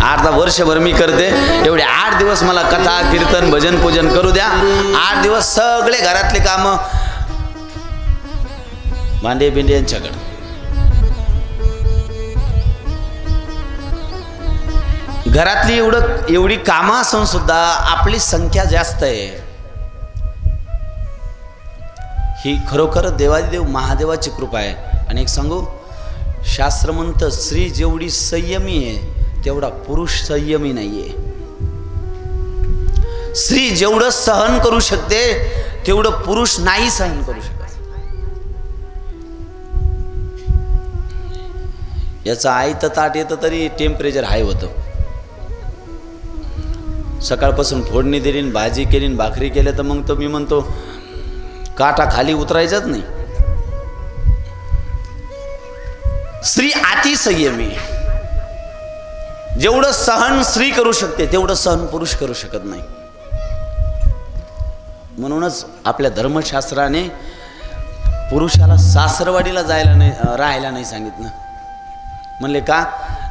अर्धा वर्षभर मी करते, एवढे 8 दिवस मला कथा कीर्तन भजन पूजन करू द्या. 8 दिवस सगळे घरातले काम, भांडे बिंडे यांच्याकडे. घरातली एवढी कामं असून सुद्धा आपली संख्या जास्त आहे. ही खरोखर देवादिदेव महादेवाची कृपा आहे. आणि एक सांगू, शास्त्र म्हणतं स्त्री जेवढी संयमी आहे तेवढा पुरुष संयमी नाहीये. स्त्री जेवढं सहन करू शकते तेवढं पुरुष नाही सहन करू शकत. याचं आयतं ताट येतं तरी टेम्परेचर हाय होतं. सकाळपासून फोडणी दिली, भाजी केली, भाकरी केल्या, तर मग तो मी म्हणतो काटा खाली उतरायचाच नाही. स्त्री अति संयमी. जेवढं सहन स्त्री करू शकते तेवढं सहन पुरुष करू शकत नाही. म्हणूनच आपल्या धर्मशास्त्राने पुरुषाला सासरवाडीला जायला नाही, राहायला नाही सांगितलं. म्हणले का?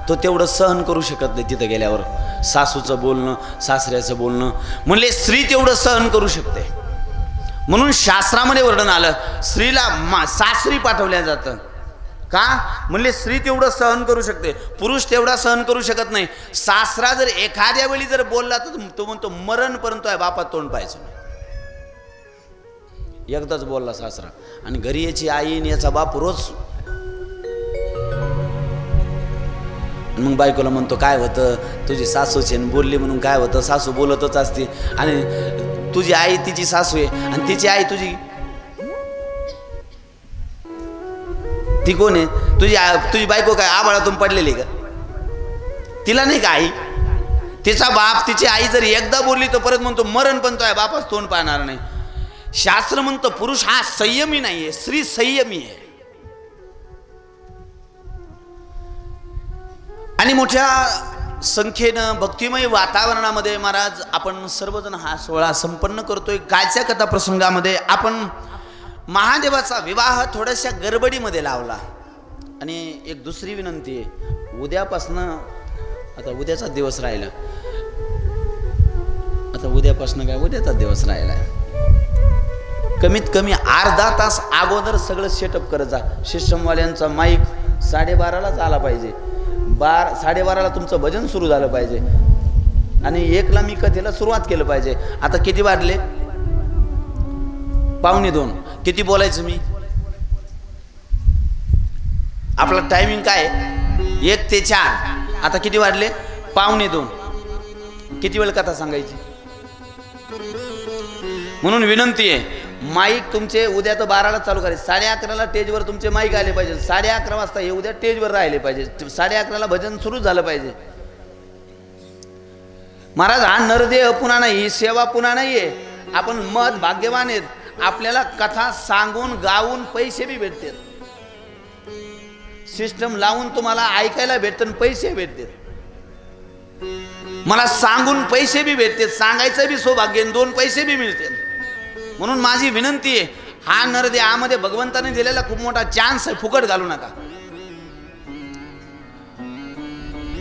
तो तेवढं सहन करू शकत नाही तिथं गेल्यावर, सासूचं बोलणं, सासऱ्याचं बोलणं. म्हणले स्त्री तेवढं सहन करू शकते. म्हणून शास्त्रामध्ये वर्णन आलं, स्त्रीला सासरी पाठवल्या जातं. का? म्हणले स्त्री तेवढं सहन करू शकते, पुरुष तेवढा सहन करू शकत नाही. सासरा जर एखाद्या वेळी जर बोलला तर तो म्हणतो मरणपर्यंत आहे बापात तोंड पाहायचं. एकदाच बोलला सासरा, आणि घरी याची आई आणि याचा बाप रोज. मग बायकोला म्हणतो काय होतं, तुझी सासूची बोलली म्हणून काय होतं, सासू बोलतच असते. आणि तुझी आई तिची सासू आहे आणि तिची आई तुझी, ती कोण आहे? तुझी बायको काय आबाळातून पडलेली का? तिला नाही का आई? तिचा बाप तिची आई जर एकदा बोलली तर परत म्हणतो मरण पण तो आहे बापाच तोंड पाहणार नाही. शास्त्र म्हणतं पुरुष हा संयमी नाहीये, स्त्री संयमी आहे. आणि मोठ्या संख्येनं भक्तिमय वातावरणामध्ये महाराज आपण सर्वजण हा सोहळा संपन्न करतोय. कालच्या कथा प्रसंगामध्ये आपण महादेवाचा विवाह थोड्याशा गडबडीमध्ये लावला. आणि एक दुसरी विनंती आहे, उद्यापासनं, आता उद्याचा दिवस राहिला, आता उद्यापासनं काय उद्याचा दिवस राहिला, कमीत कमी अर्धा तास अगोदर सगळं सेटअप करत जा. सिस्टमवाल्यांचा माईक 12:30लाच आला पाहिजे, 12:30ला तुमचं भजन सुरू झालं पाहिजे, आणि 1ला मी कथेला सुरुवात केलं पाहिजे. आता किती वाजले? 1:45. किती बोलायचं मी? आपला टायमिंग काय? 1 ते 4. आता किती वाजले? 1:45. किती वेळ कथा सांगायची? म्हणून विनंती आहे, माईक तुमचे उद्या तर 12ला चालू करायचे, 11:30ला स्टेजवर तुमचे माईक आले पाहिजे. 11:30 वाजता हे उद्या स्टेजवर राहिले पाहिजे, 11:30ला भजन सुरू झालं पाहिजे. महाराज हा नरदेह पुन्हा नाही, ही सेवा पुन्हा नाहीये. आपण मत भाग्यवान आहेत, आपल्याला कथा सांगून गाऊन पैसे बी भेटतात, सिस्टम लावून तुम्हाला ऐकायला भेटतं, पैसे भेटतात. मला सांगून पैसे बी भेटतात, सांगायचं बी सौभाग्य, 2 पैसे बी मिळतात. म्हणून माझी विनंती आहे, हा नरदेहामध्ये भगवंताने दिलेला खूप मोठा चान्स आहे, फुकट घालू नका.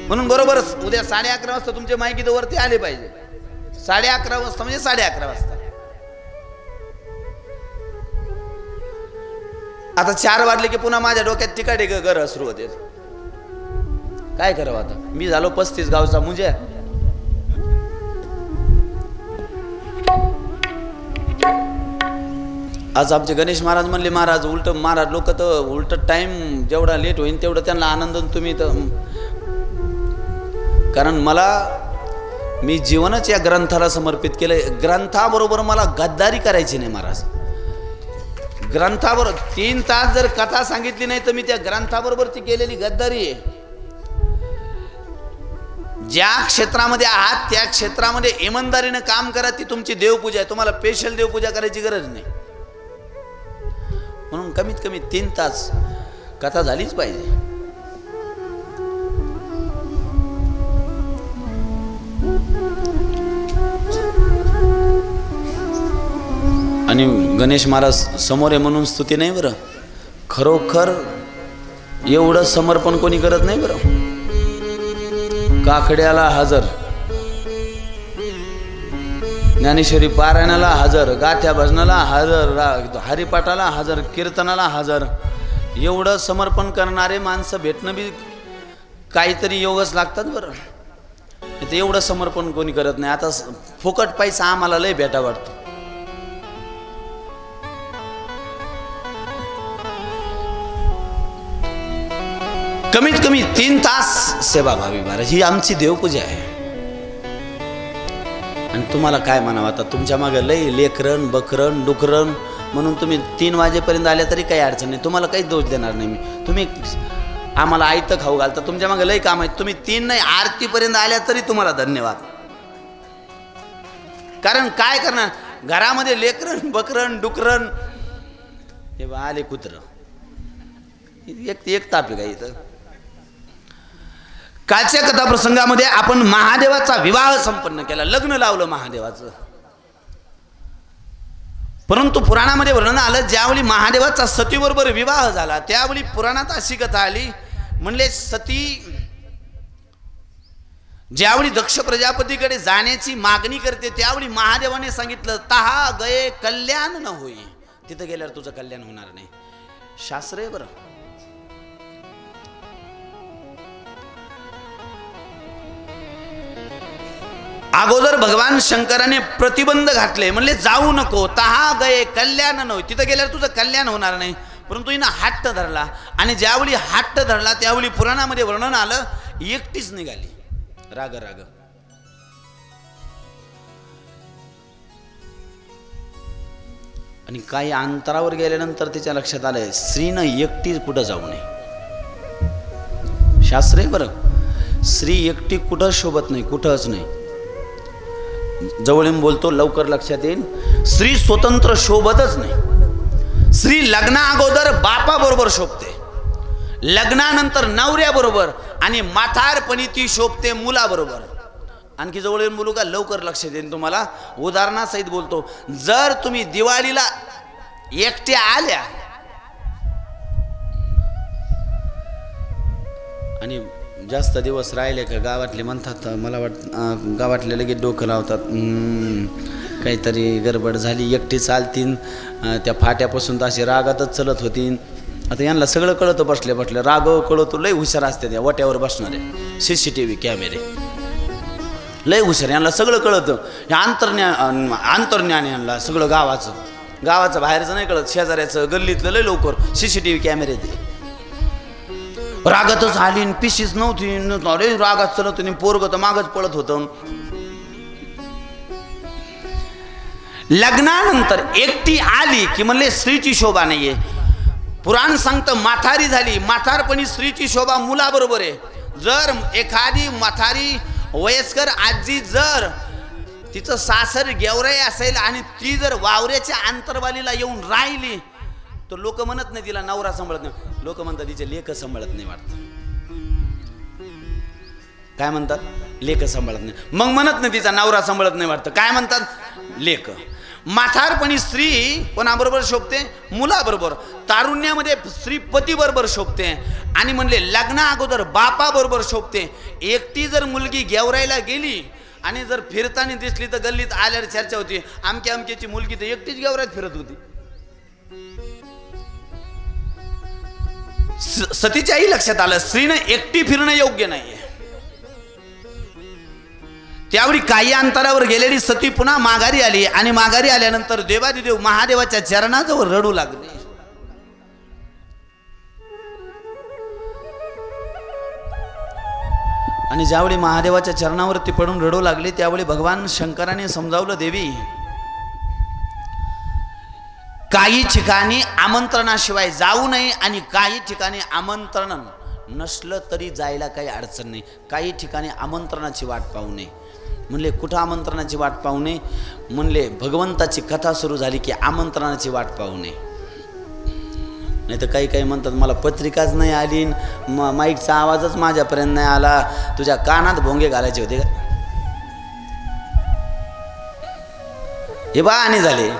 म्हणून बरोबरच उद्या 11:30 वाजता तुमचे माईक इथं वरती आले पाहिजे. 11:30 वाजता म्हणजे 11:30 वाजता. आता 4 वाजले की पुन्हा माझ्या डोक्यात तिकाडे घर सुरू होते. काय करावं आता? मी झालो 35 गावचा मुंज्या. आज आमचे गणेश महाराज म्हणले, महाराज उलट, महाराज लोक तर उलट टाइम जेवढा लेट होईल तेवढं त्यांना आनंद, तुम्ही तर. कारण मी जीवनच या ग्रंथाला समर्पित केलं. ग्रंथाबरोबर मला गद्दारी करायची नाही महाराज. ग्रंथाबरोबर 3 तास जर कथा सांगितली नाही तर मी त्या ग्रंथाबरोबरची केलेली गद्दारी आहे. ज्या क्षेत्रामध्ये आहात त्या क्षेत्रामध्ये इमानदारीने काम करा, ती तुमची देवपूजा आहे. तुम्हाला स्पेशल देवपूजा करायची गरज नाही. म्हणून कमीत कमी 3 तास कथा झालीच पाहिजे. आणि गणेश महाराज समोर आहे म्हणून स्तुती नाही बरं, खरोखर एवढं समर्पण कोणी करत नाही बरं. काकड्याला हजर, ज्ञानेश्वरी पारायणाला हजर, गाथ्या भजनाला हजर, हरिपाठाला हजर, कीर्तनाला हजर. एवढं समर्पण करणारे माणसं भेटणं बी काहीतरी योगच लागतात बरं. ते एवढं समर्पण कोणी करत नाही. आता फुकट पैसा आम्हाला लय भेटा वाटतो. कमीत कमी 3 तास सेवाभावी महाराज, ही आमची देवपूजा आहे. आणि तुम्हाला काय म्हणावं, आता तुमच्या मागे लय लेकरण बकरण डुकरण म्हणून तुम्ही 3 वाजेपर्यंत आल्या तरी काही अडचण नाही. तुम्हाला काही दोष देणार नाही मी. तुम्ही आम्हाला आयतं खाऊ घालता, तुमच्या मागे लय काम आहे. तुम्ही 3 नाही आरतीपर्यंत आल्या तरी तुम्हाला धन्यवाद. कारण काय करणार, घरामध्ये लेकरण बकरण डुकरण हे आले कुत्र एक ताप आहे का इथं. कालच्या कथा प्रसंगामध्ये आपण महादेवाचा विवाह संपन्न केला, लग्न लावलं महादेवाचं. परंतु पुराणामध्ये वर्णन आलं, ज्यावेळी महादेवाचा सतीबरोबर विवाह झाला त्यावेळी पुराणात अशी कथा आली, म्हणले सती ज्यावेळी दक्ष प्रजापतीकडे जाण्याची मागणी करते त्यावेळी महादेवाने सांगितलं, तहा गये कल्याण न होई. तिथं गेल्यावर तुझं कल्याण होणार नाही. शास्त्र आहे बरं. अगोदर भगवान शंकराने प्रतिबंध घातले, म्हणले जाऊ नको, तहा गये कल्याण न होई. तिथं गेल्यावर तुझं कल्याण होणार नाही. परंतु हिनं हट्ट धरला आणि ज्यावेळी हट्ट धरला त्यावेळी पुराणामध्ये वर्णन आलं, एकटीच निघाली राग राग. आणि काही अंतरावर गेल्यानंतर तिच्या लक्षात आलंय, स्त्रीनं एकटी कुठं जाऊ नये. शास्त्र आहे बरं. स्त्री एकटी कुठं शोभत नाही, कुठंच नाही. जवळून बोलतो लवकर लक्षात येईल, स्त्री स्वतंत्र शोभतच नाही. स्त्री लग्ना अगोदर बापा बरोबर शोभते, लग्नानंतर नवऱ्याबरोबर, आणि म्हातारपणी ती शोभते मुलाबरोबर. आणखी जवळ येऊन बोलू का, लवकर लक्षात येईल तुम्हाला. उदाहरणासहित बोलतो, जर तुम्ही दिवाळीला एकट्या आल्या आणि जास्त दिवस राहिले का गावातले म्हणतात, मला गावातले लगेच डोकं लावतात, काहीतरी गडबड झाली, एकटी चालतीन, त्या फाट्यापासून तर अशी रागातच चलत होतीन. आता यांना सगळं कळतं, बसले बसले राग कळतो. लय हुशार असते त्या वट्यावर बसणारे CCTV कॅमेरे, लय हुशार, यांना सगळं कळतं. हे अंतर्ज्ञान यांना सगळं गावाचं बाहेरचं नाही कळत, शेजाऱ्याचं गल्लीतलं लय लवकर CCTV कॅमेरे ते. रागातच आली, पिशीच नव्हती, अरे रागात चलत होती, पोरग तर मागच पळत होतं. लग्नानंतर एकटी आली की म्हणले स्त्रीची शोभा नाहीये. पुराण सांगतं म्हातारी झाली, म्हातारपणी स्त्रीची शोभा मुलाबरोबर आहे. जर एखादी म्हातारी वयस्कर आजी जर तिचं सासर गेवराई असेल आणि ती जर वावऱ्याच्या अंतरवालीला येऊन राहिली तर लोक म्हणत नाही तिला नवरा सांभाळत नाही, लोक म्हणतात तिचे लेक सांभाळत नाही वाटतं. काय म्हणतात, लेक सांभाळत नाही. मग म्हणत नाही तिचा नवरा सांभाळत नाही वाटतं, काय म्हणतात, लेक. म्हातारपणी स्त्री कोणाबरोबर शोभते, मुलाबरोबर. तारुण्यामध्ये स्त्री पतीबरोबर शोभते. आणि म्हणले लग्ना अगोदर बापा बरोबर शोभते. एकटी जर मुलगी गेवरायला गेली आणि जर फिरताना दिसली तर गल्लीत आल्यावर चर्चा होती, अमक्याची मुलगी तर एकटीच गेवरायत फिरत होती. सतीच्याही लक्षात आलं, स्त्रीनं एकटी फिरणं योग्य नाहीये. त्यावेळी काही अंतरावर गेलेली सती पुन्हा माघारी आली आणि माघारी आल्यानंतर देवादिदेव महादेवाच्या चरणाजवळ रडू लागले. आणि ज्यावेळी महादेवाच्या चरणावरती पडून रडू लागले त्यावेळी भगवान शंकराने समजावलं, देवी काही ठिकाणी आमंत्रणाशिवाय जाऊ नये आणि काही ठिकाणी आमंत्रण नसलं तरी जायला काही अडचण नाही. काही ठिकाणी आमंत्रणाची वाट पाहू नये. म्हणले कुठं आमंत्रणाची वाट पाहू नये, म्हणले भगवंताची कथा सुरू झाली की आमंत्रणाची वाट पाहू नये. नाही तर काही म्हणतात मला पत्रिकाच नाही आली, माईकचा आवाजच माझ्यापर्यंत नाही आला, तुझ्या कानात भोंगे घालायचे होते का, हे बहाणे झाले.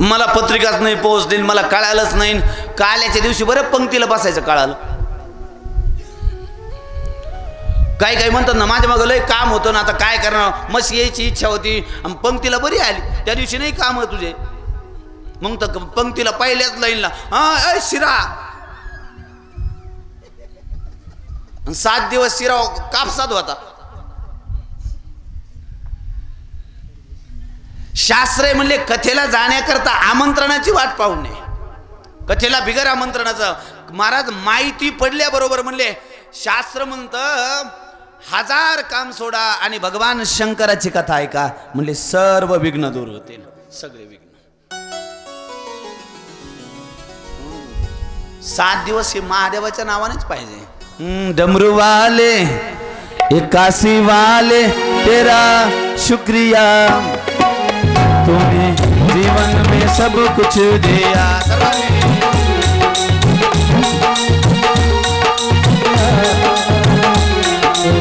मला पत्रिकाच नाही पोहोचली, मला कळालंच नाही. काल्याच्या दिवशी बरं पंक्तीला बसायचं कळालं. काही काही म्हणतात ना माझ्या मागं लय काम होतं ना, आता काय करणार, मस्त यायची इच्छा होती आणि पंक्तीला बरी आली, त्या दिवशी नाही काम आहे तुझे. मग तर पंक्तीला पहिल्याच लाईनला हा शिरा, 7 दिवस शिरा कापसात होता. शास्त्रे म्हणले कथेला जाण्याकरता आमंत्रणाची वाट पाहू नये. कथेला बिगर आमंत्रणाचं. महाराज माहिती पडल्याबरोबर म्हणले शास्त्र म्हणतं 1000 काम सोडा आणि भगवान शंकराची कथा ऐका, म्हणले सर्व विघ्न दूर होतील, सगळे विघ्न. 7 दिवस हे महादेवाच्या नावानेच पाहिजे. डमरू वाले एकासी वाले तेरा शुक्रिया, तूने जीवन में सब कुछ दिया.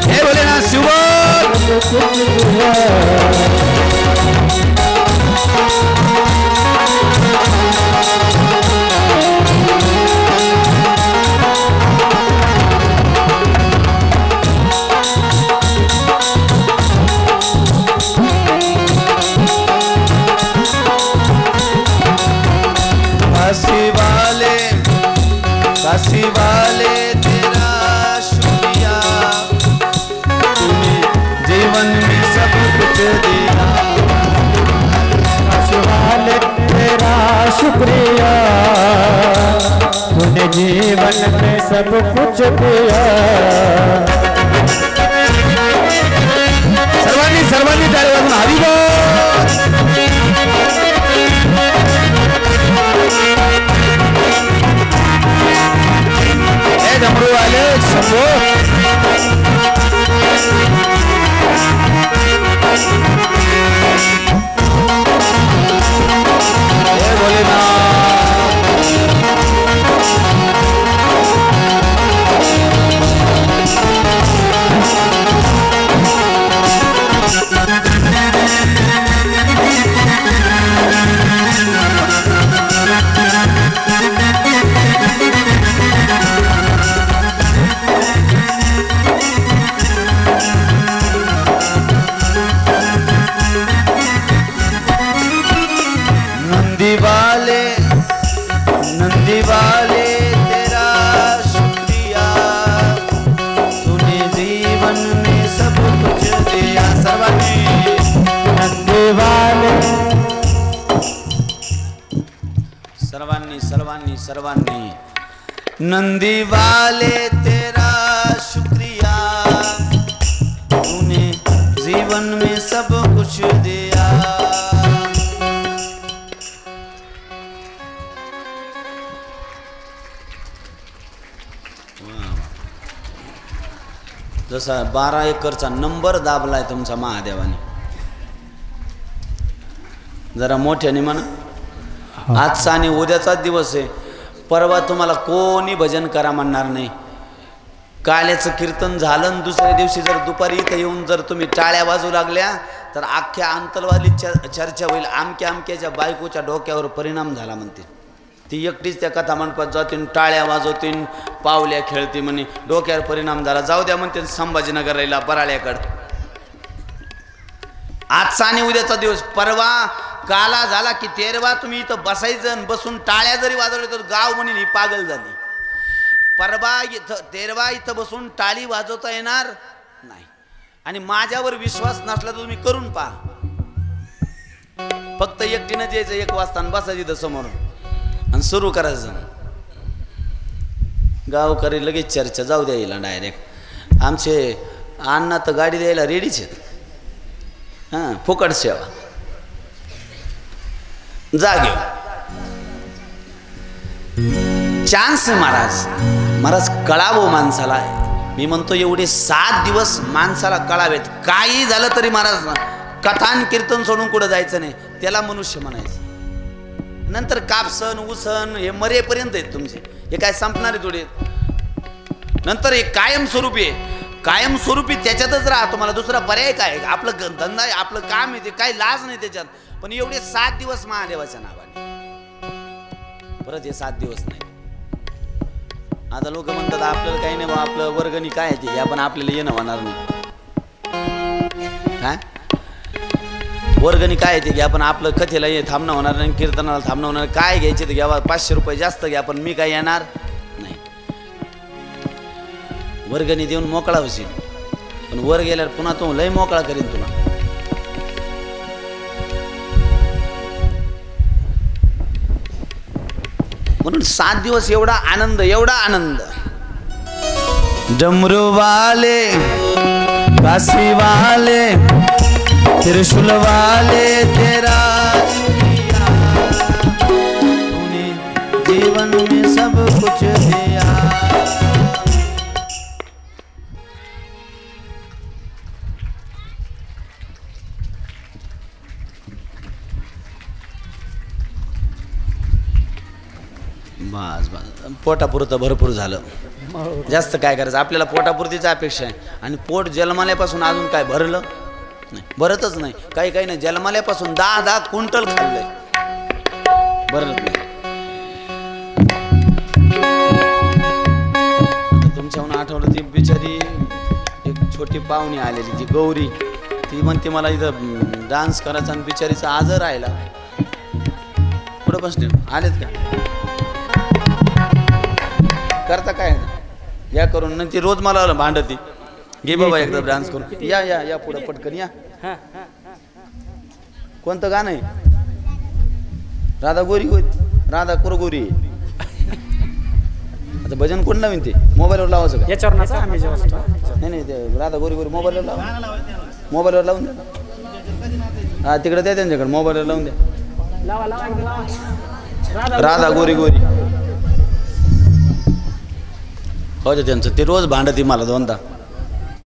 हे बोले ना शिवोत. काशी वाले तेरा शुक्रिया, तूने जीवन में सब कुछ दिया. काशी वाले तेरा शुक्रिया, तूने जीवन में सब कुछ दिया. सर्वांनी टाळी वाजून हरी बोल. डमरू वाले शंभो. हे भोलेनाथ. नंदी वाले तेरा शुक्रिया, तूने जीवन में सब कुछ दिया. सर्वांनी नंदी वाले तेरा शुक्रिया, तूने जीवन में सब कुछ दिया. जसा 12 एकरचा नंबर दाबलाय तुमचा महादेवाने. जरा मोठ्याने म्हणा. आजचा आणि उद्याचाच दिवस आहे. परवा तुम्हाला कोणी भजन करा म्हणणार नाही. काल्याचं कीर्तन झालं, दुसऱ्या दिवशी जर दुपारी इथं येऊन जर तुम्ही टाळ्या वाजू लागल्या तर अख्ख्या अंतलवाली चर्चा होईल. आमक्याच्या बायकोच्या डोक्यावर परिणाम झाला म्हणते. ती एकटीच त्या कथा मंडपात जातीन, टाळ्या वाजवतीन, पावल्या खेळती, म्हणे डोक्यावर परिणाम झाला. जाऊ द्या म्हणते संभाजीनगरला बराळ्याकडं. आजचा आणि उद्याचा दिवस. परवा काला झाला की 13वा तुम्ही इथं बसायचं, बसून टाळ्या जरी वाजवल्या तर गाव म्हणेल ही पागल झाली. परवा इथं 13वा इथं बसून टाळी वाजवता येणार नाही. आणि माझ्यावर विश्वास नसला तर तुम्ही करून पहा. फक्त एकटीनं जायचं 1 वाजता बसायचं इथं समोर आणि सुरू करायचं. गावकरी लगेच चर्चा. जाऊ द्या येईल डायरेक्ट. आमचे अण्णा तर गाडी द्यायला रेडीच आहेत. हां, फुकट सेवा. जा घेऊ. चान्स महाराज कळावं माणसाला. मी म्हणतो एवढे 7 दिवस माणसाला कळावेत. काही झालं तरी महाराज कथान कीर्तन सोडून कुठं जायचं नाही. त्याला मनुष्य म्हणायचं. नंतर कापसन उसन हे मरेपर्यंत आहेत तुमचे. हे काय संपणार आहे थोडे. नंतर हे कायमस्वरूपी आहे. कायमस्वरूपी त्याच्यातच राहा. तुम्हाला दुसरा पर्याय काय. आपलं धंदा आहे, आपलं काम आहे, ते काही लाज नाही त्याच्यात. पण एवढे 7 दिवस महादेवाच्या नावाने. परत हे 7 दिवस नाही. आता लोक म्हणतात आपल्याला काही नाही बा, आपलं वर्गणी काय आहे ते घ्या पण आपल्याला येणं होणार नाही. काय वर्गणी काय आहे ते घ्या पण आपलं कथेला थांबणं होणार नाही, कीर्तनाला थांबणं होणार. काय घ्यायचे ते घ्यावा, 500 रुपये जास्त घ्या पण मी काय येणार नाही. वर्गणी देऊन मोकळा होशील पण वर गेल्यावर पुन्हा तो लय मोकळा करीन तुला. म्हणून 7 दिवस एवढा आनंद, एवढा आनंद. डमरू वाले, काशी वाले, त्रिशूल वाले, तेरा शुक्रिया, तूने जीवन में सब कुछ दिया. बस बस पोटापुरतं भरपूर झालं. जास्त काय करायचं, आपल्याला पोटापुरतीच अपेक्षा आहे. आणि पोट जन्माल्यापासून अजून काय भरलं नाही, भरतच नाही. काही काही नाही जन्माल्यापासून 10 क्विंटल खाल्लंय, भरत नाही. तुमच्याहून आठवलं ती बिचारी एक छोटी पाहुणी आलेली, ती गौरी, ती म्हणते मला इथं डान्स करायचा आणि बिचारीचा आजर राहिला. पुढं बसले आलेत का करता काय या करून नाही, ती रोज मला भांडती. घे बाबा एकदा डान्स करून, या या या पुढं पटकन या. कोणतं गाणं आहे? राधा गोरी गोरी, राधा कुरगोरी. आता भजन कोण नवीन ते मोबाईलवर लावायचं का? नाही नाही ते राधा गोरी गोरी मोबाईलवर लावा, मोबाईलवर लावून द्या. हा तिकडे द्या त्यांच्याकडे, मोबाईलवर लावून द्या. राधा गोरी गोरी हो त्यांचं ते रोज भांडती मला 2दा.